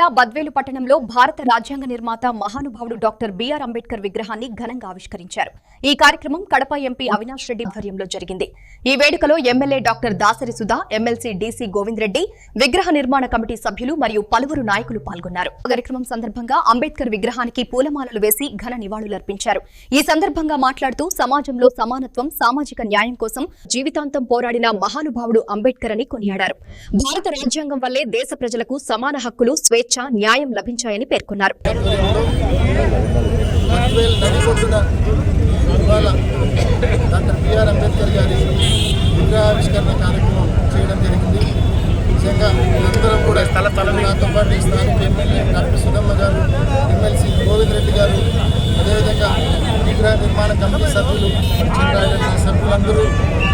జిల్లా బద్వేలు పట్టణంలో భారత రాజ్యాంగ నిర్మాత మహానుభావుడు డాక్టర్ బిఆర్ అంబేద్కర్ విగ్రహాన్ని ఘనంగా ఆవిష్కరించారు. ఈ కార్యక్రమం కడప ఎంపీ అవినాష్ రెడ్డి ఆధ్వర్యంలో జరిగింది. ఈ వేడుకలో MLA doctor Dasari Sudha, MLC DC Govind Reddy, విగ్రహ నిర్మాణ కమిటీ సభ్యులు మరియు పలువురు నాయకులు పాల్గొన్నారు. కార్యక్రమం సందర్భంగా అంబేద్కర్ విగ్రహానికి పూలమాలలు వేసి ఘన నివాళులర్పించారు. ఈ సందర్భంగా మాట్లాడుతూ సమాజంలో సమానత్వం, సామాజిక న్యాయం కోసం జీవితాంతం పోరాడిన మహానుభావుడు అంబేద్కర్ అని కొనియాడారు. భారత రాజ్యాంగం వల్లే దేశ ప్రజలకు సమాన హక్కులు, స్వేచ్ఛ, న్యాయం లభించాయని పేర్కొన్నారు. డాక్టర్ బిఆర్ అంబేద్కర్ గారి విగ్రహావిష్కరణ కార్యక్రమం చేయడం జరిగింది. నిజంగా అందరం కూడా నాతో పాటు స్థానిక ఎమ్మెల్యే డాక్టర్ సుధమ్మ గారు, ఎమ్మెల్సీ గోవింద్ రెడ్డి గారు, అదేవిధంగా విగ్రహ నిర్మాణ కమిటీ సభ్యులు, సభ్యులందరూ,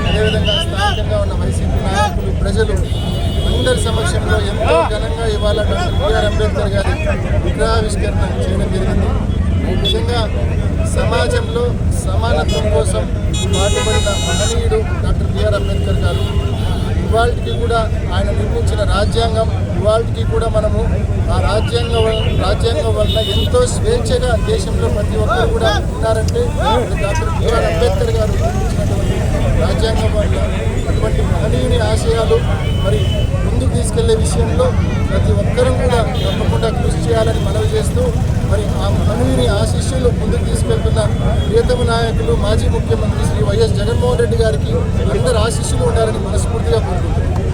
అదేవిధంగా స్థానికంగా ఉన్న వైసీపీ నాయకులు, ప్రజలు అందరి సమక్షంలో ఎంతో ఘనంగా ఇవాళ డాక్టర్ బిఆర్ అంబేద్కర్ గారి విగ్రహావిష్కరణ చేయడం జరిగింది. నిజంగా సమాజంలో సమానత్వం కోసం పాటుపడిన మహనీయుడు డాక్టర్ బిఆర్ అంబేద్కర్ గారు. ఇవాళకి కూడా ఆయన నిర్మించిన రాజ్యాంగం, ఇవాళకి కూడా మనము ఆ రాజ్యాంగం వల్ల ఎంతో స్వేచ్ఛగా దేశంలో ప్రతి ఒక్కరు కూడా ఉన్నారంటే డాక్టర్ బిఆర్ అంబేద్కర్ గారు నిర్మించినటువంటి రాజ్యాంగం వల్ల. అటువంటి మహనీయుని ఆశయాలు మరి ముందుకు తీసుకెళ్లే విషయంలో ప్రతి ఒక్కరూ కూడా తప్పకుండా కృషి చేయాలని మనవి చేస్తూ, మరి ఆ మహనీయుని ఆశీస్సులు ముందుకు తీసుకెళ్తున్న ప్రియతమ నాయకులు మాజీ ముఖ్యమంత్రి శ్రీ వైఎస్ జగన్మోహన్ రెడ్డి గారికి అందరి ఆశీస్సులు ఉండాలని మనస్ఫూర్తిగా కోరుకుంటున్నాను.